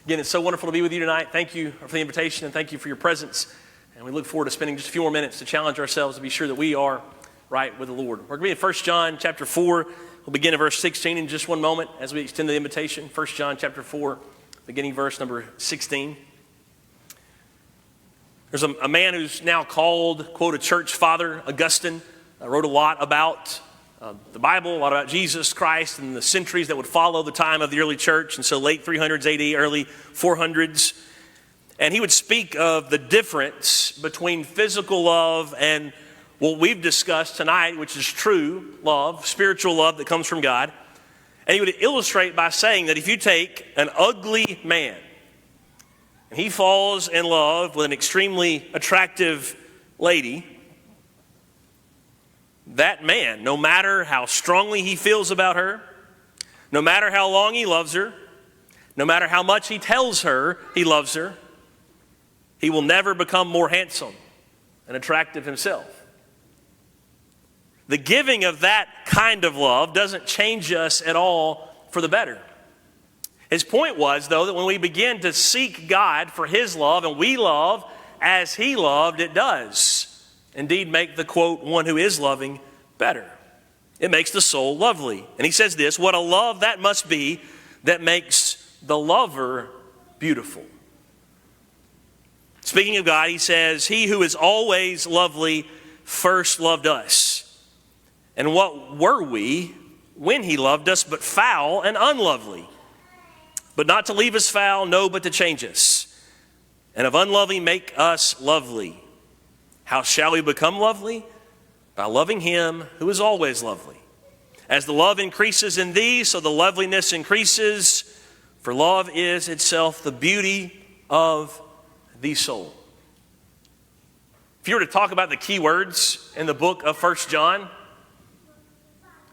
Again, it's so wonderful to be with you tonight. Thank you for the invitation and thank you for your presence. And we look forward to spending just a few more minutes to challenge ourselves to be sure that we are right with the Lord. We're going to be in 1 John chapter 4. We'll begin at verse 16 in just one moment as we extend the invitation. 1 John chapter 4, beginning verse number 16. There's a man who's now called, quote, a church father, Augustine, wrote a lot about the Bible, a lot about Jesus Christ and the centuries that would follow the time of the early church, and so late 300s AD, early 400s. And he would speak of the difference between physical love and what we've discussed tonight, which is true love, spiritual love that comes from God. And he would illustrate by saying that if you take an ugly man and he falls in love with an extremely attractive lady, that man, no matter how strongly he feels about her, no matter how long he loves her, no matter how much he tells her he loves her, he will never become more handsome and attractive himself. The giving of that kind of love doesn't change us at all for the better. His point was, though, that when we begin to seek God for His love and we love as He loved, it does indeed make the, quote, one who is loving better. It makes the soul lovely. And he says this, what a love that must be that makes the lover beautiful. Speaking of God, he says, he who is always lovely first loved us. And what were we when he loved us but foul and unlovely? But not to leave us foul, no, but to change us. And of unlovely make us lovely. How shall we become lovely? By loving him who is always lovely. As the love increases in thee, so the loveliness increases. For love is itself the beauty of the soul. If you were to talk about the key words in the book of 1 John,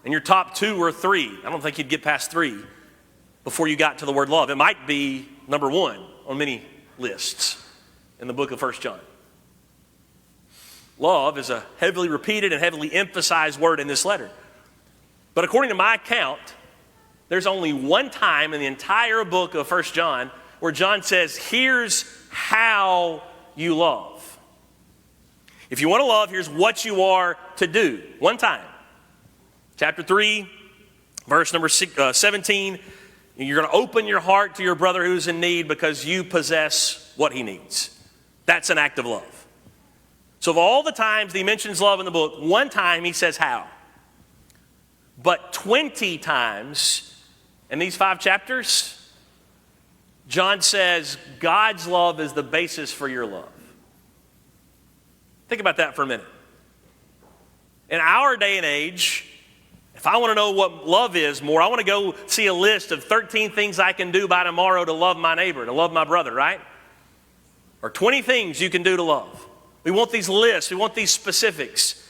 and your top 2 or 3, I don't think you'd get past 3 before you got to the word love. It might be number 1 on many lists in the book of 1 John. Love is a heavily repeated and heavily emphasized word in this letter. But according to my account, there's only one time in the entire book of 1 John where John says, here's how you love. If you want to love, here's what you are to do. One time. Chapter 3, verse number 17, you're going to open your heart to your brother who's in need because you possess what he needs. That's an act of love. So of all the times he mentions love in the book, one time he says how. But 20 times in these 5 chapters, John says God's love is the basis for your love. Think about that for a minute. In our day and age, if I want to know what love is more, I want to go see a list of 13 things I can do by tomorrow to love my neighbor, to love my brother, right? Or 20 things you can do to love. We want these lists. We want these specifics.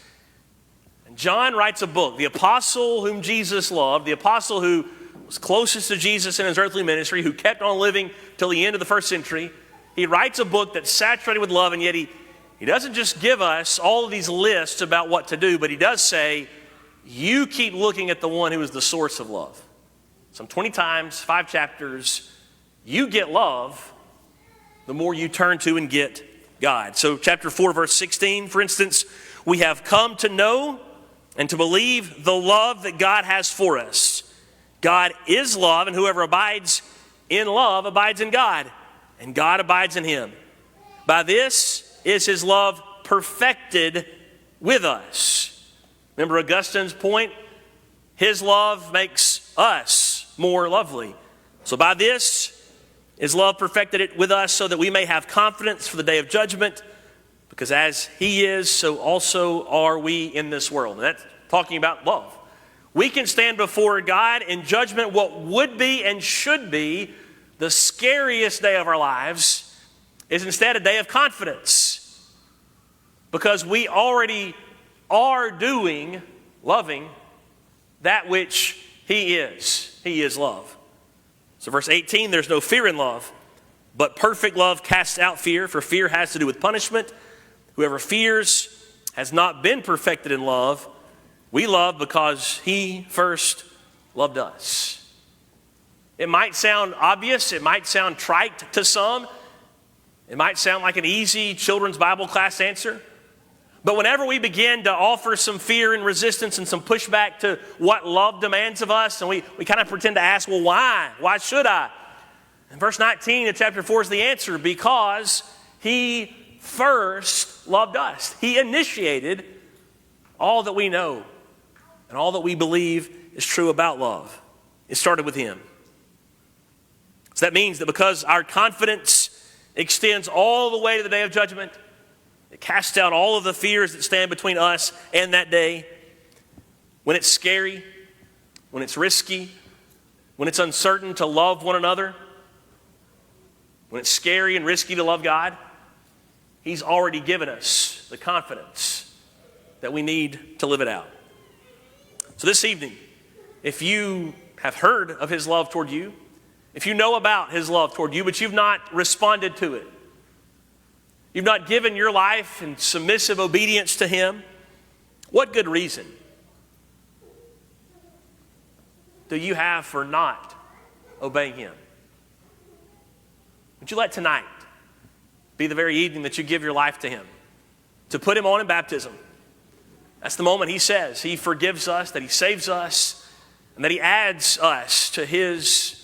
And John writes a book, the apostle whom Jesus loved, the apostle who was closest to Jesus in his earthly ministry, who kept on living till the end of the first century. He writes a book that's saturated with love, and yet he doesn't just give us all of these lists about what to do, but he does say, you keep looking at the one who is the source of love. Some 20 times, 5 chapters, you get love the more you turn to and get God. So chapter 4, verse 16, for instance, we have come to know and to believe the love that God has for us. God is love, and whoever abides in love abides in God, and God abides in him. By this is his love perfected with us. Remember Augustine's point? His love makes us more lovely. So by this is love perfected it with us so that we may have confidence for the day of judgment, because as he is, so also are we in this world. And that's talking about love. We can stand before God in judgment, what would be and should be the scariest day of our lives is instead a day of confidence, because we already are doing, loving, that which he is. He is love. So verse 18, there's no fear in love, but perfect love casts out fear, for fear has to do with punishment. Whoever fears has not been perfected in love. We love because he first loved us. It might sound obvious. It might sound trite to some. It might sound like an easy children's Bible class answer. But whenever we begin to offer some fear and resistance and some pushback to what love demands of us, and we kind of pretend to ask, well, why? Why should I? And verse 19 of chapter 4 is the answer, because he first loved us. He initiated all that we know and all that we believe is true about love. It started with him. So that means that because our confidence extends all the way to the day of judgment, it casts out all of the fears that stand between us and that day. When it's scary, when it's risky, when it's uncertain to love one another, when it's scary and risky to love God, he's already given us the confidence that we need to live it out. So this evening, if you have heard of his love toward you, if you know about his love toward you, but you've not responded to it, you've not given your life in submissive obedience to him, what good reason do you have for not obeying him? Would you let tonight be the very evening that you give your life to him, to put him on in baptism? That's the moment he says he forgives us, that he saves us, and that he adds us to his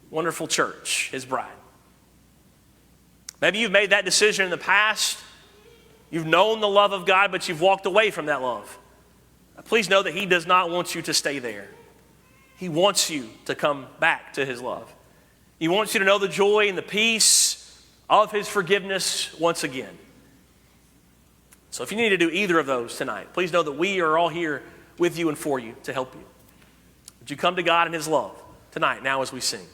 wonderful church, his bride. Maybe you've made that decision in the past. You've known the love of God, but you've walked away from that love. Please know that he does not want you to stay there. He wants you to come back to his love. He wants you to know the joy and the peace of his forgiveness once again. So if you need to do either of those tonight, please know that we are all here with you and for you to help you. Would you come to God in his love tonight, now as we sing?